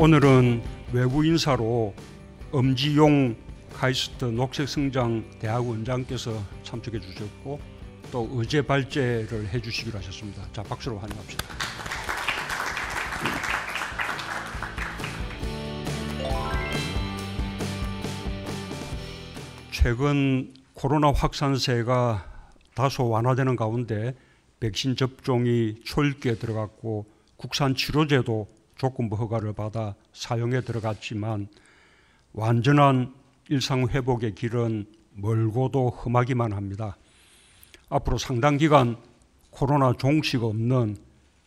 오늘은 외부 인사로 엄지용 카이스트 녹색성장 대학 원장께서 참석해 주셨고 또 의제 발제를 해 주시기로 하셨습니다. 자, 박수로 환영합시다. 최근 코로나 확산세가 다소 완화되는 가운데 백신 접종이 초읽기에 들어갔고 국산 치료제도 조건부 허가를 받아 사용에 들어갔지만 완전한 일상 회복의 길은 멀고도 험하기만 합니다. 앞으로 상당 기간 코로나 종식 없는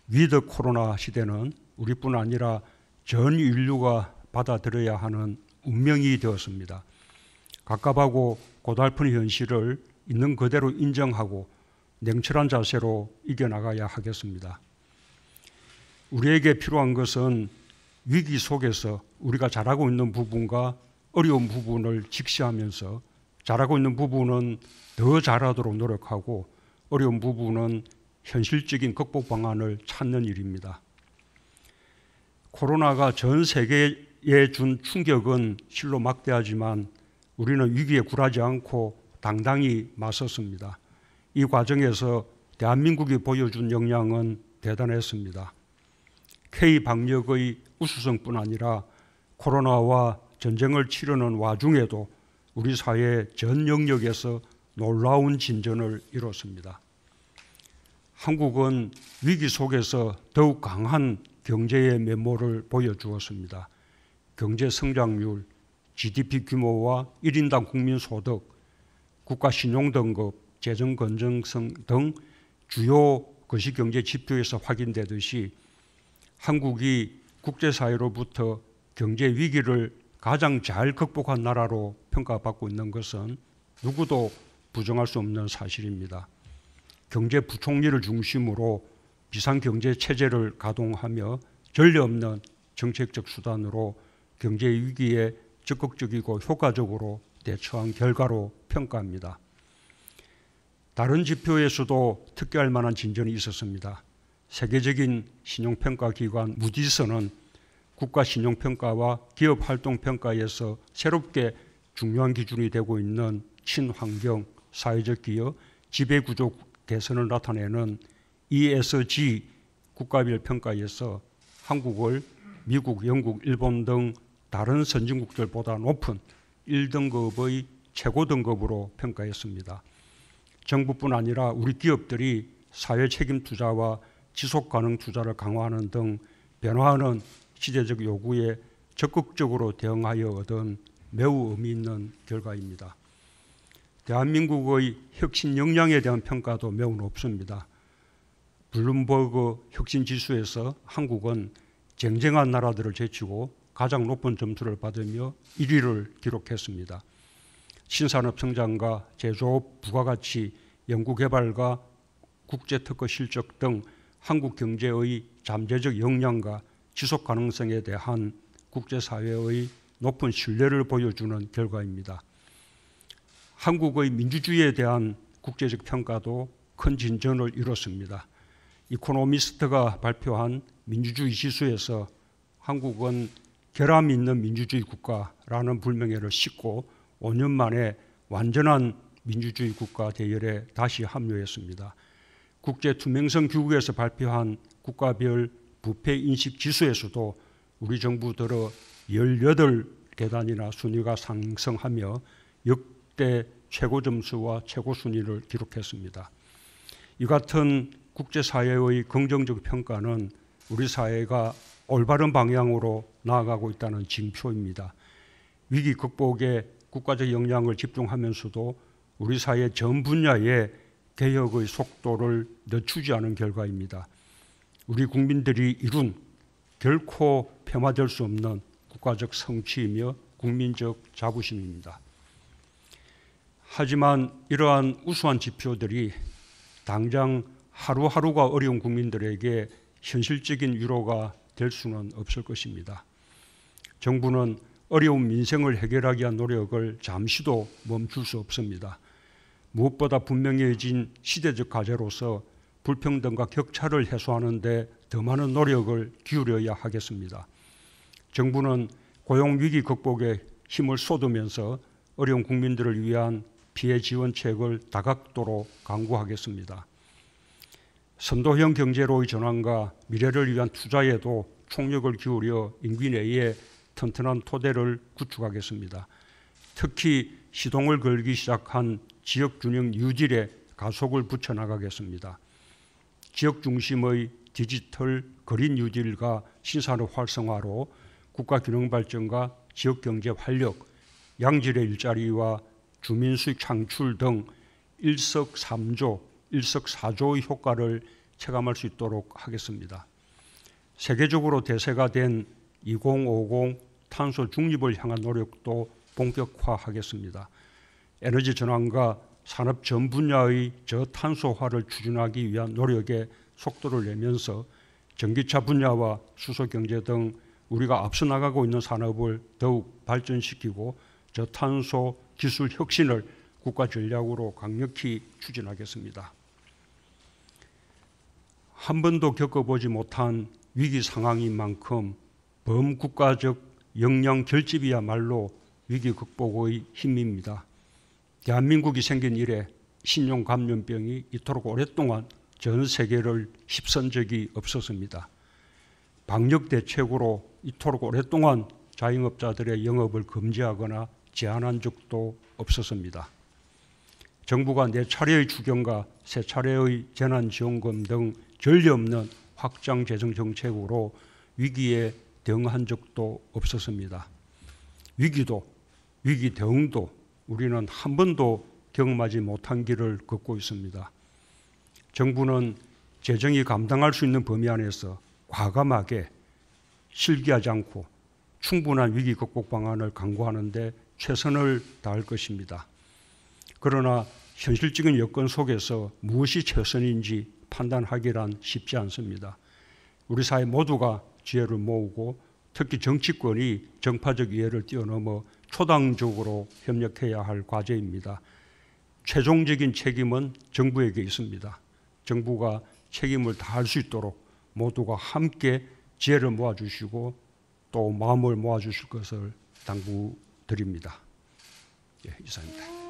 위드 코로나 시대는 우리뿐 아니라 전 인류가 받아들여야 하는 운명이 되었습니다. 갑갑하고 고달픈 현실을 있는 그대로 인정하고 냉철한 자세로 이겨나가야 하겠습니다. 우리에게 필요한 것은 위기 속에서 우리가 잘하고 있는 부분과 어려운 부분을 직시하면서 잘하고 있는 부분은 더 잘하도록 노력하고 어려운 부분은 현실적인 극복 방안을 찾는 일입니다. 코로나가 전 세계에 준 충격은 실로 막대하지만 우리는 위기에 굴하지 않고 당당히 맞섰습니다. 이 과정에서 대한민국이 보여준 역량은 대단했습니다. K-방역의 우수성뿐 아니라 코로나와 전쟁을 치르는 와중에도 우리 사회 전 영역에서 놀라운 진전을 이뤘습니다. 한국은 위기 속에서 더욱 강한 경제의 면모를 보여주었습니다. 경제 성장률, GDP 규모와 1인당 국민소득, 국가 신용등급, 재정 건전성 등 주요 거시경제 지표에서 확인되듯이 한국이 국제사회로부터 경제 위기를 가장 잘 극복한 나라로 평가받고 있는 것은 누구도 부정할 수 없는 사실입니다. 경제부총리를 중심으로 비상경제체제를 가동하며 전례 없는 정책적 수단으로 경제 위기에 적극적이고 효과적으로 대처한 결과로 평가합니다. 다른 지표에서도 특기할 만한 진전이 있었습니다. 세계적인 신용평가기관 무디스는 국가신용평가와 기업활동평가에서 새롭게 중요한 기준이 되고 있는 친환경, 사회적 기여, 지배구조 개선을 나타내는 ESG 국가별 평가에서 한국을 미국, 영국, 일본 등 다른 선진국들보다 높은 1등급의 최고 등급으로 평가했습니다. 정부뿐 아니라 우리 기업들이 사회 책임 투자와 지속 가능 투자를 강화하는 등 변화하는 시대적 요구에 적극적으로 대응하여 얻은 매우 의미 있는 결과입니다. 대한민국의 혁신 역량에 대한 평가도 매우 높습니다. 블룸버그 혁신지수에서 한국은 쟁쟁한 나라들을 제치고 가장 높은 점수를 받으며 1위를 기록했습니다. 신산업 성장과 제조업 부가가치, 연구개발과 국제특허 실적 등 한국 경제의 잠재적 역량과 지속 가능성에 대한 국제사회의 높은 신뢰를 보여주는 결과입니다. 한국의 민주주의에 대한 국제적 평가도 큰 진전을 이뤘습니다. 이코노미스트가 발표한 민주주의 지수에서 한국은 결함 있는 민주주의 국가라는 불명예를 싣고 5년 만에 완전한 민주주의 국가 대열에 다시 합류했습니다. 국제투명성기구에서 발표한 국가별 부패인식 지수에서도 우리 정부 들어 18계단이나 순위가 상승하며 역대 최고 점수와 최고 순위를 기록했습니다. 이 같은 국제사회의 긍정적 평가는 우리 사회가 올바른 방향으로 나아가고 있다는 징표입니다. 위기 극복에 국가적 역량을 집중하면서도 우리 사회 전 분야의 개혁의 속도를 늦추지 않은 결과입니다. 우리 국민들이 이룬 결코 폄하될 수 없는 국가적 성취이며 국민적 자부심입니다. 하지만 이러한 우수한 지표들이 당장 하루하루가 어려운 국민들에게 현실적인 위로가 될 수는 없을 것입니다. 정부는 어려운 민생을 해결하기 위한 노력을 잠시도 멈출 수 없습니다. 무엇보다 분명해진 시대적 과제로서 불평등과 격차를 해소하는 데 더 많은 노력을 기울여야 하겠습니다. 정부는 고용 위기 극복에 힘을 쏟으면서 어려운 국민들을 위한 피해 지원책을 다각도로 강구하겠습니다. 선도형 경제로의 전환과 미래를 위한 투자에도 총력을 기울여 임기 내에 튼튼한 토대를 구축하겠습니다. 특히 시동을 걸기 시작한 지역균형 유지에 가속을 붙여나가겠습니다. 지역 중심의 디지털 그린 뉴딜과 신산업 활성화로 국가 균형 발전과 지역 경제 활력, 양질의 일자리와 주민 수익 창출 등 일석삼조, 일석사조의 효과를 체감할 수 있도록 하겠습니다. 세계적으로 대세가 된 2050 탄소 중립을 향한 노력도 본격화하겠습니다. 에너지 전환과 산업 전 분야의 저탄소화를 추진하기 위한 노력에 속도를 내면서 전기차 분야와 수소경제 등 우리가 앞서 나가고 있는 산업을 더욱 발전시키고 저탄소 기술 혁신을 국가 전략으로 강력히 추진하겠습니다. 한 번도 겪어보지 못한 위기 상황인 만큼 범국가적 역량 결집이야말로 위기 극복의 힘입니다. 대한민국이 생긴 이래 신종감염병이 이토록 오랫동안 전 세계를 휩쓴 적이 없었습니다. 방역 대책으로 이토록 오랫동안 자영업자들의 영업을 금지하거나 제한한 적도 없었습니다. 정부가 4차례의 추경과 3차례의 재난지원금 등 전례 없는 확장 재정 정책으로 위기에 대응한 적도 없었습니다. 위기 대응도 우리는 한 번도 경험하지 못한 길을 걷고 있습니다. 정부는 재정이 감당할 수 있는 범위 안에서 과감하게 실기하지 않고 충분한 위기 극복 방안을 강구하는 데 최선을 다할 것입니다. 그러나 현실적인 여건 속에서 무엇이 최선인지 판단하기란 쉽지 않습니다. 우리 사회 모두가 지혜를 모으고 특히 정치권이 정파적 이해를 뛰어넘어 초당적으로 협력해야 할 과제입니다. 최종적인 책임은 정부에게 있습니다. 정부가 책임을 다할 수 있도록 모두가 함께 지혜를 모아주시고 또 마음을 모아주실 것을 당부드립니다. 이상입니다.